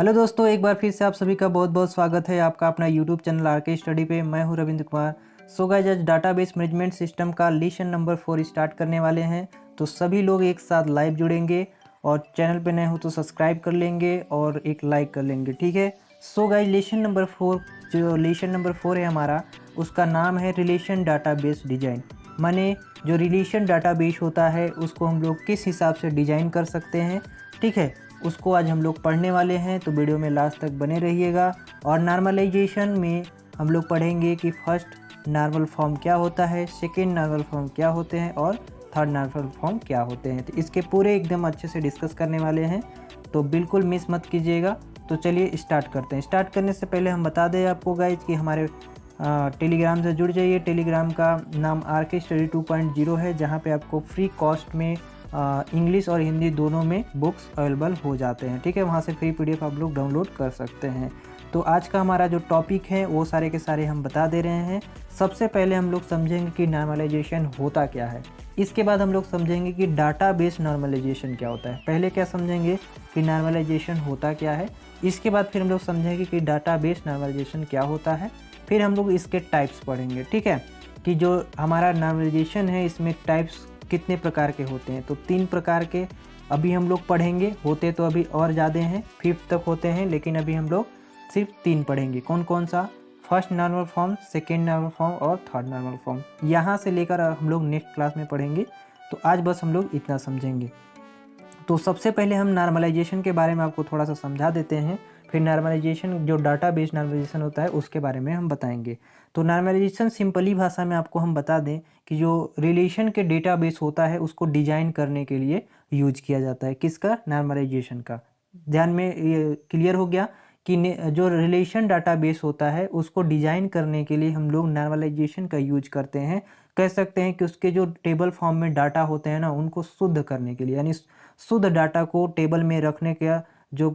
Hello दोस्तों, एक बार फिर से आप सभी का बहुत बहुत स्वागत है आपका अपना यूट्यूब चैनल आरके स्टडी पे। मैं हूं रविंद्र कुमार। सो गाइस, आज डाटाबेस मैनेजमेंट सिस्टम का लेसन नंबर 4 स्टार्ट करने वाले हैं। तो सभी लोग एक साथ लाइव जुड़ेंगे और चैनल पे नए हो तो सब्सक्राइब कर लेंगे और एक लाइक कर लेंगे, ठीक है। सो गाइस, लेसन नंबर 4 जो लेसन नंबर 4 है हमारा, उसका नाम है रिलेशन डाटाबेस डिजाइन। माने जो रिलेशन डाटाबेस होता है उसको हम लोग किस हिसाब से डिजाइन कर सकते हैं, ठीक है। उसको आज हम लोग पढ़ने वाले हैं, तो वीडियो में लास्ट तक बने रहिएगा। और नॉर्मलाइजेशन में हम लोग पढ़ेंगे कि फर्स्ट नॉर्मल फॉर्म क्या होता है, सेकेंड नॉर्मल फॉर्म क्या होते हैं और थर्ड नॉर्मल फॉर्म क्या होते हैं। तो इसके पूरे एकदम अच्छे से डिस्कस करने वाले हैं, तो बिल्कुल मिस मत कीजिएगा। तो चलिए स्टार्ट करते हैं। स्टार्ट करने से पहले हम बता दें आपको गाइज कि हमारे टेलीग्राम से जुड़ जाइए। टेलीग्राम का नाम आरके स्टडी 2.0 है, जहाँ पे आपको फ्री कॉस्ट में इंग्लिश और हिंदी दोनों में बुक्स अवेलेबल हो जाते हैं, ठीक है। वहाँ से फ्री पीडीएफ आप लोग डाउनलोड कर सकते हैं। तो आज का हमारा जो टॉपिक है वो सारे के सारे हम बता दे रहे हैं। सबसे पहले हम लोग समझेंगे कि नॉर्मलाइजेशन होता क्या है। इसके बाद हम लोग समझेंगे कि डाटाबेस नॉर्मलाइजेशन क्या होता है। पहले क्या समझेंगे कि नॉर्मलाइजेशन होता क्या है। इसके बाद फिर हम लोग समझेंगे कि डाटाबेस नॉर्मलाइजेशन क्या होता है। फिर हम लोग इसके टाइप्स पढ़ेंगे, ठीक है, कि जो हमारा नॉर्मलाइजेशन है इसमें टाइप्स कितने प्रकार के होते हैं। तो 3 प्रकार के अभी हम लोग पढ़ेंगे। होते तो अभी और ज़्यादा हैं, 5th तक होते हैं, लेकिन अभी हम लोग सिर्फ 3 पढ़ेंगे। कौन कौन सा? First normal form, second normal form और थर्ड नॉर्मल फॉर्म। यहाँ से लेकर हम लोग नेक्स्ट क्लास में पढ़ेंगे। तो आज बस हम लोग इतना समझेंगे। तो सबसे पहले हम नॉर्मलाइजेशन के बारे में आपको थोड़ा सा समझा देते हैं। फिर नॉर्मलाइजेशन जो डाटाबेस नॉर्मलाइजेशन होता है उसके बारे में हम बताएंगे। तो नॉर्मलाइजेशन सिंपली भाषा में आपको हम बता दें कि जो रिलेशन के डेटाबेस होता है उसको डिजाइन करने के लिए यूज किया जाता है। किसका? नॉर्मलाइजेशन का। ध्यान में ये क्लियर हो गया कि जो रिलेशन डाटाबेस होता है उसको डिजाइन करने के लिए हम लोग नॉर्मलाइजेशन का यूज करते हैं। कह सकते हैं कि उसके जो टेबल फॉर्म में डाटा होते हैं ना, उनको शुद्ध करने के लिए, यानी शुद्ध डाटा को टेबल में रखने का जो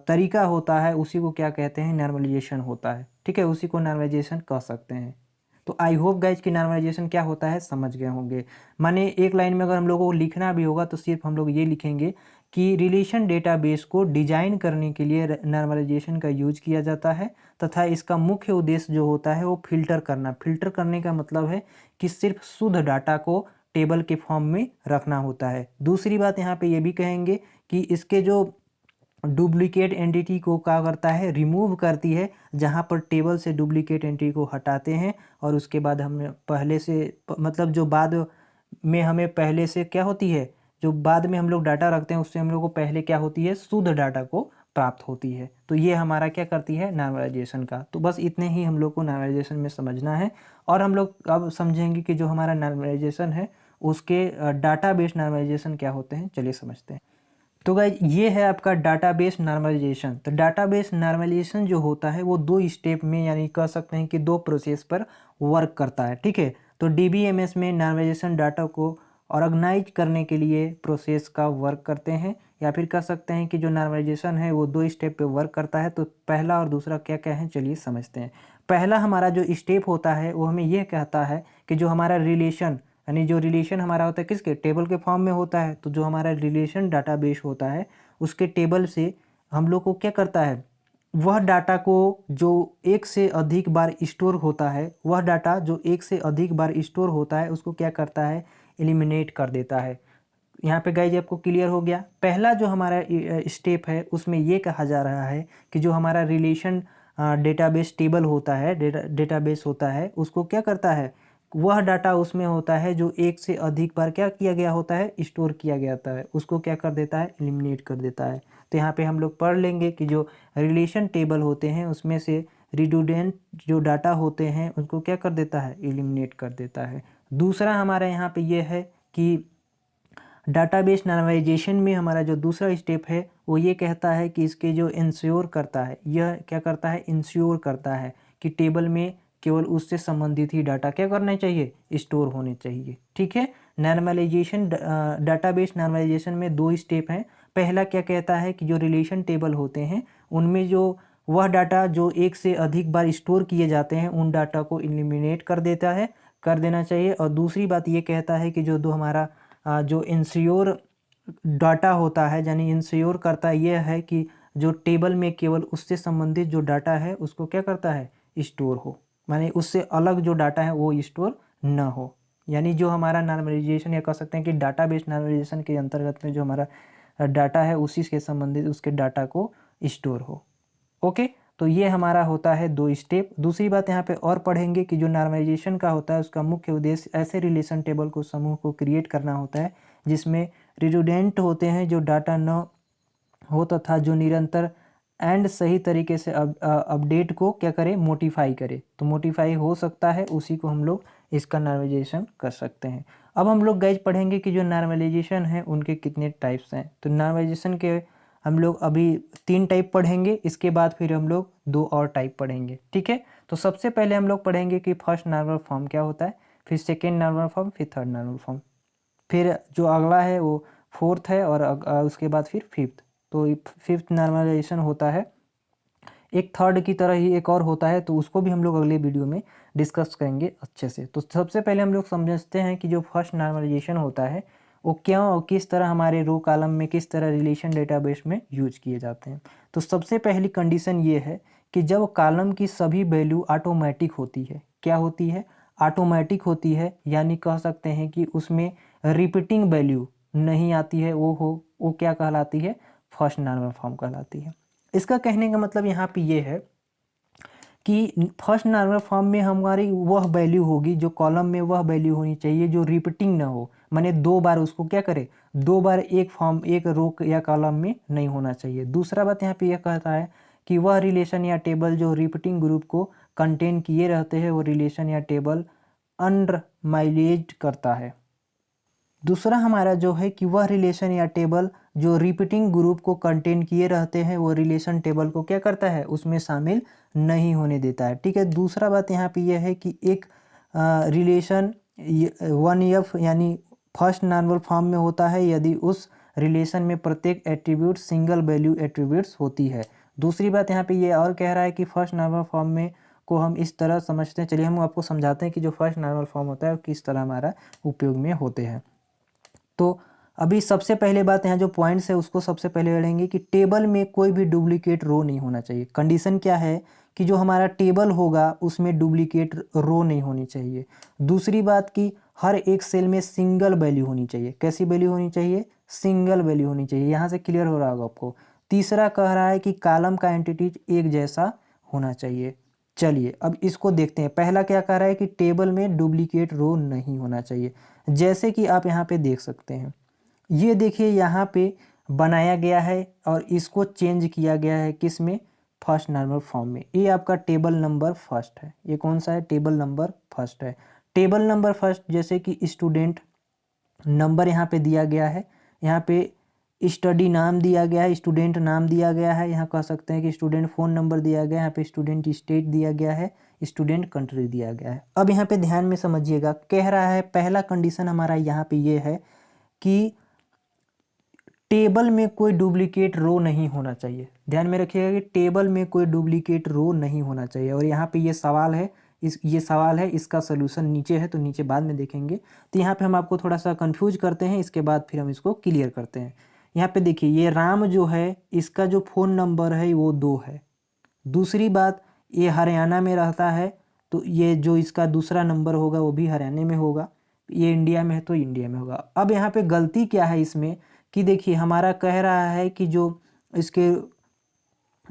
तरीका होता है उसी को क्या कहते हैं? नॉर्मलाइजेशन होता है, ठीक है। उसी को नॉर्मलाइजेशन कह सकते हैं। तो आई होप गाइज कि नॉर्मलाइजेशन क्या होता है समझ गए होंगे। माने एक लाइन में अगर हम लोगों को लिखना भी होगा तो सिर्फ हम लोग ये लिखेंगे कि रिलेशन डेटाबेस को डिजाइन करने के लिए नॉर्मलाइजेशन का यूज किया जाता है, तथा इसका मुख्य उद्देश्य जो होता है वो फिल्टर करना। फिल्टर करने का मतलब है कि सिर्फ शुद्ध डाटा को टेबल के फॉर्म में रखना होता है। दूसरी बात यहाँ पे ये भी कहेंगे कि इसके जो डुप्लीकेट एंटिटी को क्या करता है? रिमूव करती है। जहाँ पर टेबल से डुप्लीकेट एंटिटी को हटाते हैं और उसके बाद हम पहले से मतलब जो बाद में हमें पहले से क्या होती है, जो बाद में हम लोग डाटा रखते हैं उससे हम लोग को पहले क्या होती है? शुद्ध डाटा को प्राप्त होती है। तो ये हमारा क्या करती है? नॉर्मलाइजेशन का। तो बस इतने ही हम लोग को नॉर्मलाइजेशन में समझना है। और हम लोग अब समझेंगे कि जो हमारा नॉर्मलाइजेशन है उसके डाटाबेस नॉर्मलाइजेशन क्या होते हैं। चलिए समझते हैं। तो गाइज ये है आपका डाटाबेस नॉर्मलाइजेशन। तो डाटाबेस नॉर्मलाइजेशन जो होता है वो 2 स्टेप में, यानी कह सकते हैं कि 2 प्रोसेस पर वर्क करता है, ठीक है। तो डीबीएमएस में नॉर्मलाइजेशन डाटा को ऑर्गेनाइज करने के लिए प्रोसेस का वर्क करते हैं, या फिर कह सकते हैं कि जो नॉर्मलाइजेशन है वो 2 स्टेप पे वर्क करता है। तो पहला और दूसरा क्या क्या है चलिए समझते हैं। पहला हमारा जो स्टेप होता है वो हमें यह कहता है कि जो हमारा रिलेशन, यानी जो रिलेशन हमारा होता है किसके? टेबल के फॉर्म में होता है। तो जो हमारा रिलेशन डाटाबेस होता है उसके टेबल से हम लोग को क्या करता है? वह डाटा को जो एक से अधिक बार स्टोर होता है, वह डाटा जो एक से अधिक बार स्टोर होता है उसको क्या करता है? एलिमिनेट कर देता है। यहाँ पे गाइज आपको क्लियर हो गया। पहला जो हमारा स्टेप है उसमें ये कहा जा रहा है कि जो हमारा रिलेशन डेटाबेस टेबल होता है, डेटाबेस होता है, उसको क्या करता है? वह डाटा उसमें होता है जो एक से अधिक बार क्या किया गया होता है? स्टोर किया गया होता है, उसको क्या कर देता है? एलिमिनेट कर देता है। तो यहाँ पे हम लोग पढ़ लेंगे कि जो रिलेशन टेबल होते हैं उसमें से रिडंडेंट जो डाटा होते हैं उनको क्या कर देता है? एलिमिनेट कर देता है। दूसरा हमारा यहाँ पे ये है कि डाटाबेस नॉर्मलाइजेशन में हमारा जो दूसरा स्टेप है वो ये कहता है कि इसके जो इंश्योर करता है, यह क्या करता है? इंश्योर करता है कि टेबल में केवल उससे संबंधित ही डाटा क्या करना चाहिए? स्टोर होने चाहिए, ठीक है। नॉर्मलाइजेशन डाटाबेस नॉर्मलाइजेशन में 2 स्टेप हैं। पहला क्या कहता है कि जो रिलेशन टेबल होते हैं उनमें जो वह डाटा जो एक से अधिक बार स्टोर किए जाते हैं उन डाटा को एलिमिनेट कर देता है, कर देना चाहिए। और दूसरी बात ये कहता है कि जो दो हमारा जो इंश्योर डाटा होता है, यानी इंश्योर करता यह है कि जो टेबल में केवल उससे संबंधित जो डाटा है उसको क्या करता है, स्टोर हो, माने उससे अलग जो डाटा है वो स्टोर न हो। यानी जो हमारा नॉर्मलाइजेशन या कह सकते हैं कि डाटाबेस नॉर्मलाइजेशन के अंतर्गत में जो हमारा डाटा है उसी से संबंधित उसके डाटा को स्टोर हो। ओके, तो ये हमारा होता है 2 स्टेप। दूसरी बात यहाँ पे और पढ़ेंगे कि जो नॉर्मलाइजेशन का होता है उसका मुख्य उद्देश्य ऐसे रिलेशन टेबल को समूह को क्रिएट करना होता है जिसमें रिडंडेंट होते हैं, जो डाटा न हो तथा जो निरंतर एंड सही तरीके से अपडेट को क्या करे, मोडिफाई करे। तो मोडिफाई हो सकता है, उसी को हम लोग इसका नॉर्मलाइजेशन कर सकते हैं। अब हम लोग गाइज पढ़ेंगे कि जो नॉर्मलाइजेशन है उनके कितने टाइप्स हैं। तो नॉर्मलाइजेशन के हम लोग अभी 3 टाइप पढ़ेंगे, इसके बाद फिर हम लोग 2 और टाइप पढ़ेंगे, ठीक है। तो सबसे पहले हम लोग पढ़ेंगे कि फर्स्ट नॉर्मल फॉर्म क्या होता है, फिर सेकेंड नॉर्मल फॉर्म, फिर थर्ड नॉर्मल फॉर्म, फिर जो अगला है वो फोर्थ है और उसके बाद फिर फिफ्थ। तो फिफ्थ नॉर्मलाइजेशन होता है, एक थर्ड की तरह ही एक और होता है, तो उसको भी हम लोग अगले वीडियो में डिस्कस करेंगे अच्छे से। तो सबसे पहले हम लोग समझते हैं कि जो फर्स्ट नॉर्मलाइजेशन होता है वो क्या और किस तरह हमारे रो कॉलम में किस तरह रिलेशन डेटाबेस में यूज किए जाते हैं। तो सबसे पहली कंडीशन ये है कि जब कॉलम की सभी वैल्यू ऑटोमेटिक होती है, क्या होती है, ऑटोमेटिक होती है, यानी कह सकते हैं कि उसमें रिपीटिंग वैल्यू नहीं आती है, वो क्या कहलाती है, फर्स्ट नॉर्मल फॉर्म कहलाती है। इसका कहने का मतलब यहाँ पे ये है कि फर्स्ट नॉर्मल फॉर्म में हमारी वह वैल्यू होगी, जो कॉलम में वह वैल्यू होनी चाहिए जो रिपीटिंग ना हो, माने 2 बार उसको क्या करे, 2 बार एक फॉर्म एक रो या कॉलम में नहीं होना चाहिए। दूसरा बात यहाँ पे यह कहता है कि वह रिलेशन या टेबल जो रिपीटिंग ग्रुप को कंटेन किए रहते हैं वो रिलेशन या टेबल अनमाइलेज करता है। दूसरा हमारा जो है कि वह रिलेशन या टेबल जो रिपीटिंग ग्रुप को कंटेन किए रहते हैं वो रिलेशन टेबल को क्या करता है, उसमें शामिल नहीं होने देता है, ठीक है। दूसरा बात यहाँ पे यह है कि एक रिलेशन 1F यानी फर्स्ट नॉर्मल फॉर्म में होता है यदि उस रिलेशन में प्रत्येक एट्रीब्यूट सिंगल वैल्यू एट्रीब्यूट्स होती है। दूसरी बात यहाँ पे ये और कह रहा है कि फर्स्ट नॉर्मल फॉर्म में को हम इस तरह समझते हैं, चलिए हम आपको समझाते हैं कि जो फर्स्ट नॉर्मल फॉर्म होता है वो किस तरह हमारा उपयोग में होते हैं। तो अभी सबसे पहले बात यहाँ जो पॉइंट्स है उसको सबसे पहले पढ़ेंगे कि टेबल में कोई भी डुप्लीकेट रो नहीं होना चाहिए। कंडीशन क्या है कि जो हमारा टेबल होगा उसमें डुप्लीकेट रो नहीं होनी चाहिए। दूसरी बात कि हर एक सेल में सिंगल वैल्यू होनी चाहिए। कैसी वैल्यू होनी चाहिए, सिंगल वैल्यू होनी चाहिए। यहाँ से क्लियर हो रहा होगा आपको। तीसरा कह रहा है कि कॉलम का एंटिटीज एक जैसा होना चाहिए। चलिए अब इसको देखते हैं। पहला क्या कह रहा है कि टेबल में डुप्लीकेट रो नहीं होना चाहिए। जैसे कि आप यहाँ पे देख सकते हैं, ये देखिए यहाँ पे बनाया गया है और इसको चेंज किया गया है किस में, फर्स्ट नॉर्मल फॉर्म में। ये आपका टेबल नंबर फर्स्ट है। ये कौन सा है, टेबल नंबर फर्स्ट है। टेबल नंबर फर्स्ट जैसे कि स्टूडेंट नंबर यहाँ पे दिया गया है, यहाँ पे स्टडी नाम दिया गया है, स्टूडेंट नाम दिया गया है, यहाँ कह सकते हैं कि स्टूडेंट फ़ोन नंबर दिया गया है, यहाँ पे स्टूडेंट स्टेट दिया गया है, स्टूडेंट कंट्री दिया गया है। अब यहाँ पे ध्यान में समझिएगा, कह रहा है पहला कंडीशन हमारा यहाँ पे ये है कि टेबल में कोई डुप्लीकेट रो नहीं होना चाहिए। ध्यान में रखिएगा कि टेबल में कोई डुप्लीकेट रो नहीं होना चाहिए। और यहाँ पे ये सवाल है, ये सवाल है, इसका सोल्यूशन नीचे है, तो नीचे बाद में देखेंगे। तो यहाँ पे हम आपको थोड़ा सा कंफ्यूज करते हैं, इसके बाद फिर हम इसको क्लियर करते हैं। यहाँ पे देखिए ये राम जो है इसका जो फ़ोन नंबर है वो 2 है। दूसरी बात, ये हरियाणा में रहता है, तो ये जो इसका दूसरा नंबर होगा वो भी हरियाणा में होगा। ये इंडिया में है तो इंडिया में होगा। अब यहाँ पे गलती क्या है इसमें कि देखिए हमारा कह रहा है कि जो इसके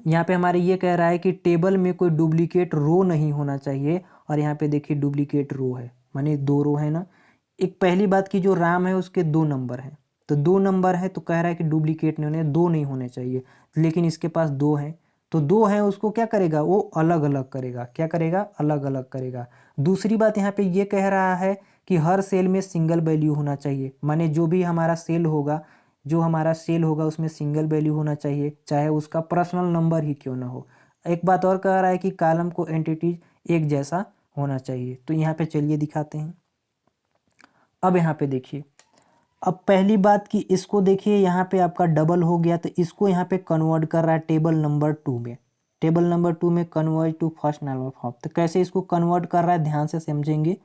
यहाँ पे हमारे ये कह रहा है कि टेबल में कोई डुप्लीकेट रो नहीं होना चाहिए, और यहाँ पे देखिए डुप्लीकेट रो है, माने 2 रो है ना। एक पहली बात की जो राम है उसके 2 नंबर हैं, तो 2 नंबर है तो कह रहा है कि डुप्लीकेट नहीं होने, 2 नहीं होने चाहिए, लेकिन इसके पास 2 हैं, तो 2 है उसको क्या करेगा, वो अलग अलग करेगा। क्या करेगा, अलग अलग करेगा। दूसरी बात यहाँ पे ये कह रहा है कि हर सेल में सिंगल वैल्यू होना चाहिए, माने जो भी हमारा सेल होगा, जो हमारा सेल होगा उसमें सिंगल वैल्यू होना चाहिए, चाहे उसका पर्सनल नंबर ही क्यों ना हो। एक बात और कह रहा है कि कॉलम को एंटिटीज एक जैसा होना चाहिए। तो यहाँ पे चलिए दिखाते हैं। अब यहाँ पे देखिए, अब पहली बात कि इसको देखिए यहाँ पे आपका डबल हो गया, तो इसको यहाँ पे कन्वर्ट कर रहा है टेबल नंबर 2 में। टेबल नंबर 2 में convert to first normal form. तो कैसे इसको कन्वर्ट कर रहा है, ध्यान से समझेंगे।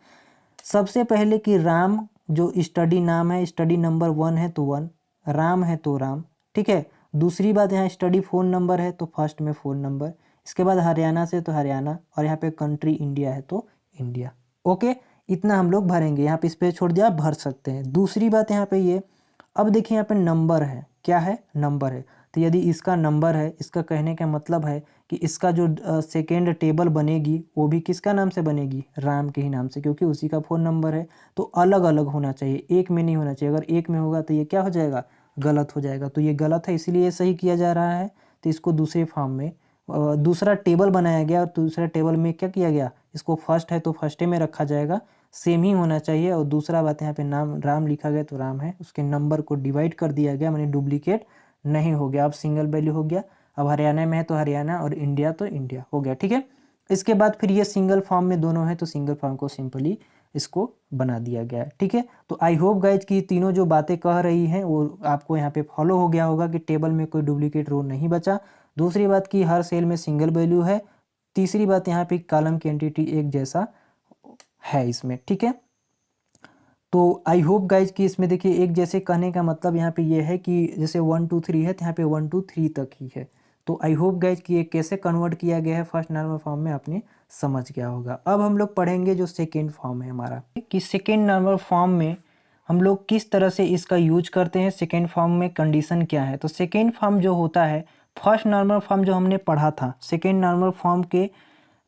सबसे पहले कि राम जो स्टडी नाम है, स्टडी नंबर 1 है तो 1, राम है तो राम, ठीक है। दूसरी बात यहाँ स्टडी फ़ोन नंबर है तो फर्स्ट में फ़ोन नंबर, इसके बाद हरियाणा से तो हरियाणा, और यहाँ पे कंट्री इंडिया है तो इंडिया। ओके, इतना हम लोग भरेंगे, यहाँ पे स्पेस छोड़ दिया, आप भर सकते हैं। दूसरी बात यहाँ पे ये, अब देखिए यहाँ पे नंबर है, क्या है, नंबर है। तो यदि इसका नंबर है, इसका कहने का मतलब है कि इसका जो सेकेंड टेबल बनेगी वो भी किसका नाम से बनेगी, राम के ही नाम से, क्योंकि उसी का फ़ोन नंबर है। तो अलग अलग होना चाहिए, एक में नहीं होना चाहिए। अगर एक में होगा तो ये क्या हो जाएगा, गलत हो जाएगा। तो ये गलत है, इसीलिए ये सही किया जा रहा है। तो इसको दूसरे फॉर्म में दूसरा टेबल बनाया गया, और दूसरा टेबल में क्या किया गया, इसको फर्स्ट है तो फर्स्टे में रखा जाएगा, सेम ही होना चाहिए। और दूसरा बात यहाँ पे नाम राम लिखा गया तो राम है, उसके नंबर को डिवाइड कर दिया गया, माने डुप्लीकेट नहीं हो गया, अब सिंगल वैल्यू हो गया। अब हरियाणा में है तो हरियाणा, और इंडिया तो इंडिया हो गया, ठीक है। इसके बाद फिर ये सिंगल फॉर्म में दोनों है तो सिंगल फॉर्म को सिंपली इसको बना दिया गया है, ठीक है। तो आई होप गाइज कि तीनों जो बातें कह रही हैं वो आपको यहाँ पे फॉलो हो गया होगा कि टेबल में कोई डुप्लीकेट रो नहीं बचा। दूसरी बात कि हर सेल में सिंगल वैल्यू है। तीसरी बात यहाँ पे कॉलम की एंटिटी एक जैसा है इसमें, ठीक है। तो आई होप गाइज कि इसमें देखिए एक जैसे कहने का मतलब यहाँ पे ये है कि जैसे 1 2 3 है तो यहाँ पे 1 2 3 तक ही है। तो आई होप गाइज कि ये कैसे कन्वर्ट किया गया है फर्स्ट नॉर्मल फॉर्म में, आपने समझ गया होगा। अब हम लोग पढ़ेंगे जो सेकेंड फॉर्म है हमारा, कि सेकेंड नॉर्मल फॉर्म में हम लोग किस तरह से इसका यूज करते हैं, सेकेंड फॉर्म में कंडीशन क्या है। तो सेकेंड फॉर्म जो होता है, फर्स्ट नॉर्मल फॉर्म जो हमने पढ़ा था, सेकेंड नॉर्मल फॉर्म के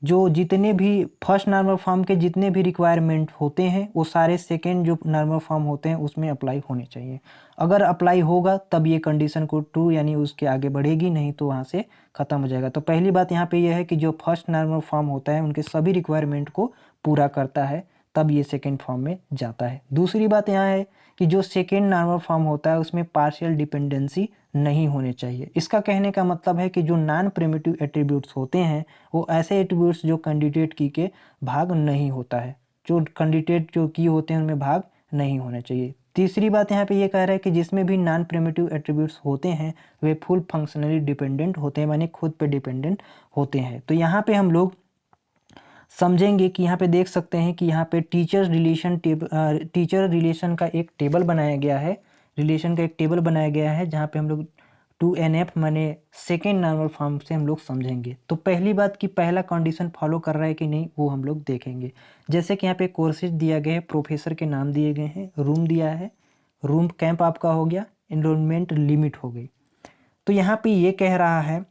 जो जितने भी फर्स्ट नॉर्मल फॉर्म के जितने भी रिक्वायरमेंट होते हैं वो सारे सेकेंड जो नॉर्मल फॉर्म होते हैं उसमें अप्लाई होने चाहिए। अगर अप्लाई होगा तब ये कंडीशन को ट्रू यानी उसके आगे बढ़ेगी, नहीं तो वहाँ से ख़त्म हो जाएगा। तो पहली बात यहाँ पे यह है कि जो फर्स्ट नॉर्मल फॉर्म होता है उनके सभी रिक्वायरमेंट को पूरा करता है, तब ये सेकेंड फॉर्म में जाता है। दूसरी बात यहाँ है कि जो सेकेंड नॉर्मल फॉर्म होता है उसमें पार्शियल डिपेंडेंसी नहीं होने चाहिए। इसका कहने का मतलब है कि जो नॉन प्रिमिटिव एट्रीब्यूट्स होते हैं वो ऐसे एट्रीब्यूट्स जो कैंडिडेट की के भाग नहीं होता है, जो कैंडिडेट जो की होते हैं उनमें भाग नहीं होना चाहिए। तीसरी बात यहाँ पे ये कह रहा है कि जिसमें भी नॉन प्रिमिटिव एट्रीब्यूट्स होते हैं वे फुल फंक्शनली डिपेंडेंट होते हैं, माने खुद पे डिपेंडेंट होते हैं। तो यहाँ पे हम लोग समझेंगे कि यहाँ पे देख सकते हैं कि यहाँ पे टीचर रिलेशन का एक टेबल बनाया गया है, रिलेशन का एक टेबल बनाया गया है जहाँ पे हम लोग 2NF माने सेकेंड नॉर्मल फॉर्म से हम लोग समझेंगे। तो पहली बात कि पहला कंडीशन फॉलो कर रहा है कि नहीं वो हम लोग देखेंगे। जैसे कि यहाँ पे कोर्सेज दिया गया है, प्रोफेसर के नाम दिए गए हैं, रूम दिया है, रूम कैंप आपका हो गया, एनरोलमेंट लिमिट हो गई। तो यहाँ पे ये कह रहा है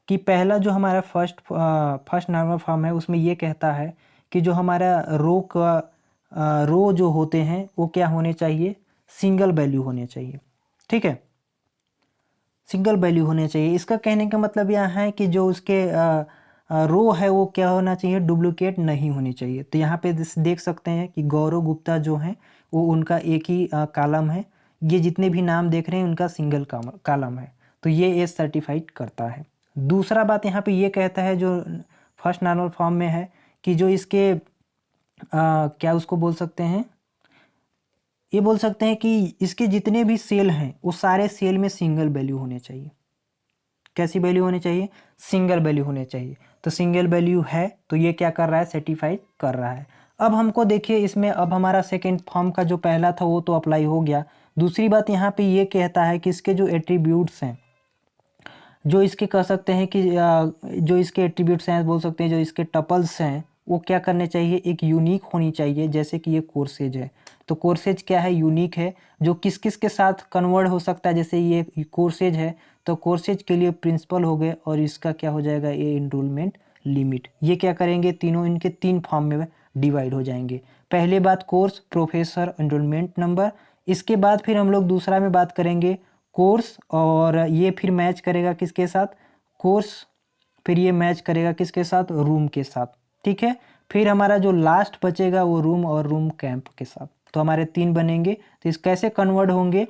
कि पहला जो हमारा फर्स्ट नॉर्मल फॉर्म है उसमें ये कहता है कि जो हमारा रो जो होते हैं वो क्या होने चाहिए, सिंगल वैल्यू होने चाहिए, ठीक है, सिंगल वैल्यू होने चाहिए। इसका कहने का मतलब यह है कि जो उसके रो है वो क्या होना चाहिए, डुप्लीकेट नहीं होनी चाहिए। तो यहाँ पे देख सकते हैं कि गौरव गुप्ता जो हैं वो उनका एक ही कॉलम है, ये जितने भी नाम देख रहे हैं उनका सिंगल कॉलम है, तो ये एज सर्टिफाइड करता है। दूसरा बात यहाँ पे ये कहता है जो फर्स्ट नॉर्मल फॉर्म में है कि जो इसके क्या उसको बोल सकते हैं, ये बोल सकते हैं कि इसके जितने भी सेल हैं वो सारे सेल में सिंगल वैल्यू होने चाहिए। कैसी वैल्यू होनी चाहिए, सिंगल वैल्यू होने चाहिए। तो सिंगल वैल्यू है तो ये क्या कर रहा है, सर्टिफाइड कर रहा है। अब हमको देखिए इसमें अब हमारा सेकेंड फॉर्म का जो पहला था वो तो अप्लाई हो गया। दूसरी बात यहाँ पे ये कहता है कि इसके जो एट्रीब्यूट्स हैं, जो इसके कह सकते हैं कि जो इसके एट्रीब्यूट्स हैं, बोल सकते हैं जो इसके टपल्स हैं वो क्या करने चाहिए, एक यूनिक होनी चाहिए। जैसे कि ये कोर्सेज है तो कोर्सेज क्या है, यूनिक है, जो किस किस के साथ कन्वर्ट हो सकता है। जैसे ये कोर्सेज है तो कोर्सेज के लिए प्रिंसिपल हो गए, और इसका क्या हो जाएगा, ये इनरोलमेंट लिमिट। ये क्या करेंगे, तीनों इनके तीन फॉर्म में डिवाइड हो जाएंगे। पहले बात कोर्स, प्रोफेसर, इनरोलमेंट नंबर। इसके बाद फिर हम लोग दूसरा में बात करेंगे कोर्स, और ये फिर मैच करेगा किसके साथ, कोर्स, फिर ये मैच करेगा किसके साथ, रूम के साथ, ठीक है। फिर हमारा जो लास्ट बचेगा वो रूम और रूम कैंप के साथ। तो हमारे तीन बनेंगे। तो इस कैसे कन्वर्ट होंगे,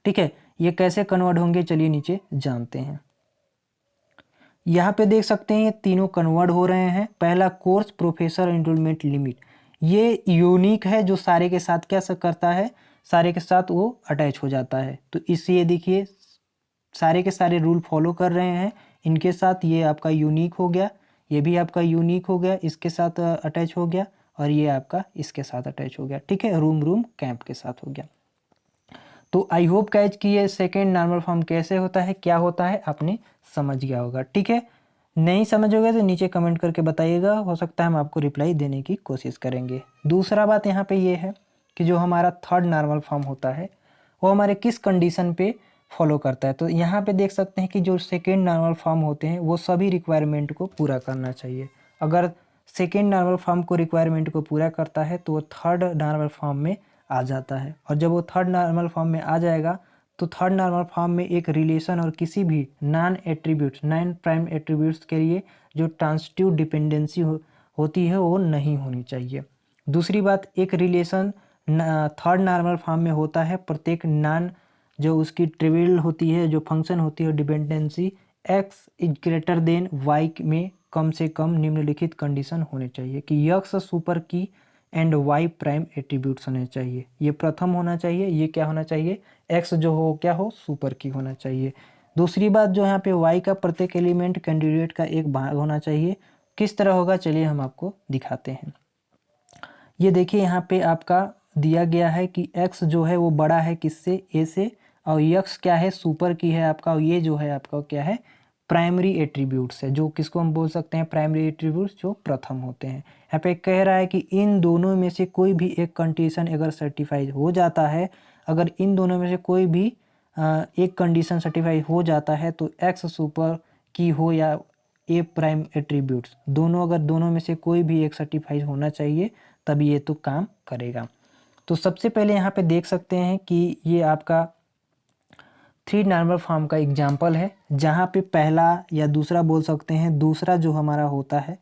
ठीक है, ये कैसे कन्वर्ट होंगे चलिए नीचे जानते हैं। यहाँ पे देख सकते हैं ये तीनों कन्वर्ट हो रहे हैं। पहला कोर्स, प्रोफेसर, एनरोलमेंट लिमिट, ये यूनिक है, जो सारे के साथ क्या करता है, सारे के साथ वो अटैच हो जाता है। तो इसलिए देखिए सारे के सारे रूल फॉलो कर रहे हैं इनके साथ। ये आपका यूनिक हो गया, ये भी आपका यूनिक हो गया, इसके साथ अटैच हो गया, और ये आपका इसके साथ अटैच हो गया, ठीक है, रूम रूम कैंप के साथ हो गया। तो आई होप गाइज कि ये सेकेंड नॉर्मल फॉर्म कैसे होता है, क्या होता है, आपने समझ गया होगा। ठीक है, नहीं समझोगे तो नीचे कमेंट करके बताइएगा, हो सकता है हम आपको रिप्लाई देने की कोशिश करेंगे। दूसरा बात यहाँ पे ये है कि जो हमारा थर्ड नॉर्मल फॉर्म होता है वो हमारे किस कंडीशन पे फॉलो करता है। तो यहाँ पे देख सकते हैं कि जो सेकेंड नॉर्मल फॉर्म होते हैं वो सभी रिक्वायरमेंट को पूरा करना चाहिए। अगर सेकेंड नॉर्मल फॉर्म को रिक्वायरमेंट को पूरा करता है तो वो थर्ड नॉर्मल फॉर्म में आ जाता है, और जब वो थर्ड नॉर्मल फॉर्म में आ जाएगा तो थर्ड नॉर्मल फॉर्म में एक रिलेशन और किसी भी नॉन प्राइम एट्रीब्यूट्स के लिए जो ट्रांसिटिव डिपेंडेंसी होती है वो नहीं होनी चाहिए। दूसरी बात, एक रिलेशन थर्ड नॉर्मल फॉर्म में होता है, प्रत्येक नॉन जो उसकी ट्रिवियल होती है, जो फंक्शन होती है dependency x is greater than y में कम से कम निम्नलिखित कंडीशन होने चाहिए कि x सुपर की एंड y प्राइम एट्रीब्यूट्स होने चाहिए। ये प्रथम होना चाहिए, ये क्या होना चाहिए, x जो हो क्या हो, सुपर की होना चाहिए। दूसरी बात, जो यहाँ पे y का प्रत्येक एलिमेंट कैंडिडेट का एक भाग होना चाहिए। किस तरह होगा चलिए हम आपको दिखाते हैं। ये देखिए यहाँ पे आपका दिया गया है कि x जो है वो बड़ा है किससे, a से, और x क्या है, सुपर की है आपका, और ये जो है आपका क्या है, प्राइमरी एट्रीब्यूट्स है, जो किसको हम बोल सकते हैं, प्राइमरी एट्रीब्यूट्स जो प्रथम होते हैं। यहाँ पे कह रहा है कि इन दोनों में से कोई भी एक कंडीशन अगर सर्टिफाई हो जाता है, अगर इन दोनों में से कोई भी एक कंडीशन सर्टिफाई हो जाता है तो x सुपर की हो या ए प्राइम एट्रीब्यूट्स, दोनों अगर दोनों में से कोई भी एक सर्टिफाई होना चाहिए तभी ये तो काम करेगा। तो सबसे पहले यहाँ पे देख सकते हैं कि ये आपका थ्री नॉर्मल फॉर्म का एग्जाम्पल है, जहाँ पे पहला या दूसरा बोल सकते हैं, दूसरा जो हमारा होता है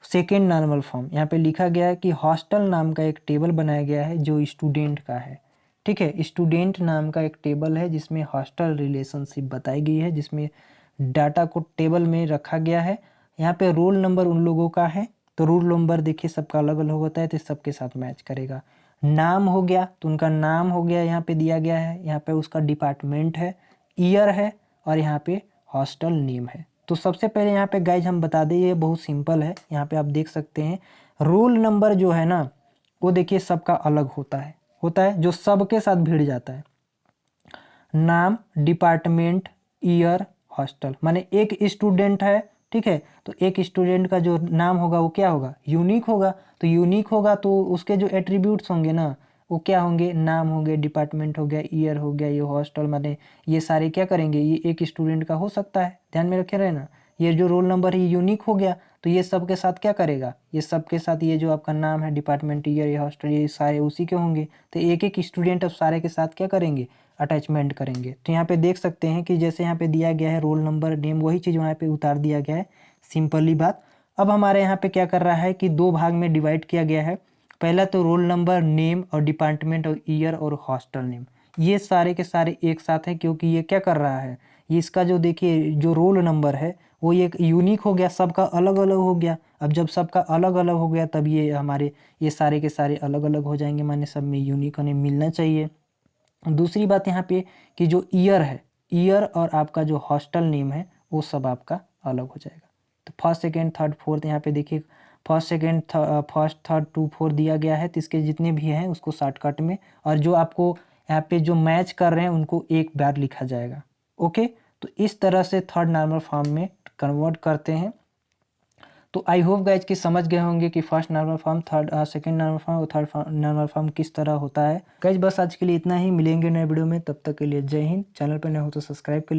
सेकेंड नॉर्मल फॉर्म। यहाँ पे लिखा गया है कि हॉस्टल नाम का एक टेबल बनाया गया है जो स्टूडेंट का है। ठीक है, स्टूडेंट नाम का एक टेबल है जिसमें हॉस्टल रिलेशनशिप बताई गई है, जिसमें डाटा को टेबल में रखा गया है। यहाँ पे रोल नंबर उन लोगों का है, तो रोल नंबर देखिए सबका अलग अलग होता है तो सबके साथ मैच करेगा। नाम हो गया तो उनका नाम हो गया, यहाँ पे दिया गया है, यहाँ पे उसका डिपार्टमेंट है, ईयर है, और यहाँ पे हॉस्टल नेम है। तो सबसे पहले यहाँ पे गाइज हम बता दें, ये बहुत सिंपल है। यहाँ पे आप देख सकते हैं रोल नंबर जो है ना वो देखिए सबका अलग होता है जो सबके साथ भिड़ जाता है। नाम, डिपार्टमेंट, ईयर, हॉस्टल, माने एक स्टूडेंट है, ठीक है, तो एक स्टूडेंट का जो नाम होगा वो क्या होगा, यूनिक होगा। तो यूनिक होगा तो उसके जो एट्रीब्यूट्स होंगे ना वो क्या होंगे, नाम होंगे, डिपार्टमेंट हो गया, ईयर हो गया, ये हॉस्टल, माने ये सारे क्या करेंगे, ये एक स्टूडेंट का हो सकता है, ध्यान में रखे रहे ना। ये जो रोल नंबर है ये यूनिक हो गया तो ये सब के साथ क्या करेगा, ये सब के साथ ये जो आपका नाम है, डिपार्टमेंट, ईयर, ये हॉस्टल, ये सारे उसी के होंगे। तो एक एक स्टूडेंट अब सारे के साथ क्या करेंगे, अटैचमेंट करेंगे। तो यहाँ पे देख सकते हैं कि जैसे यहाँ पे दिया गया है रोल नंबर नेम, वही चीज़ वहाँ पे उतार दिया गया है, सिंपली बात। अब हमारे यहाँ पे क्या कर रहा है कि दो भाग में डिवाइड किया गया है। पहला तो रोल नंबर नेम और डिपार्टमेंट और ईयर और हॉस्टल नेम, ये सारे के सारे एक साथ है, क्योंकि ये क्या कर रहा है, ये इसका जो देखिए जो रोल नंबर है वो ये यूनिक हो गया, सबका अलग अलग हो गया। अब जब सबका अलग अलग हो गया तब ये हमारे ये सारे के सारे अलग अलग हो जाएंगे, माने सब में यूनिक होने मिलना चाहिए। दूसरी बात यहाँ पे कि जो ईयर है, ईयर और आपका जो हॉस्टल नेम है वो सब आपका अलग हो जाएगा। तो फर्स्ट सेकेंड थर्ड फोर्थ यहाँ पे देखिए first second first third two four दिया गया है, तो इसके जितने भी हैं उसको शॉर्टकट में, और जो आपको यहाँ पे जो मैच कर रहे हैं उनको एक बार लिखा जाएगा। ओके, तो इस तरह से थर्ड नॉर्मल फॉर्म में कन्वर्ट करते हैं। तो आई होप गाइज कि समझ गए होंगे कि first normal form, third second normal form और थर्ड नॉर्मल फॉर्म किस तरह होता है। गाइज बस आज के लिए इतना ही, मिलेंगे नए वीडियो में, तब तक के लिए जय हिंद। चैनल पर नए हो तो सब्सक्राइब कर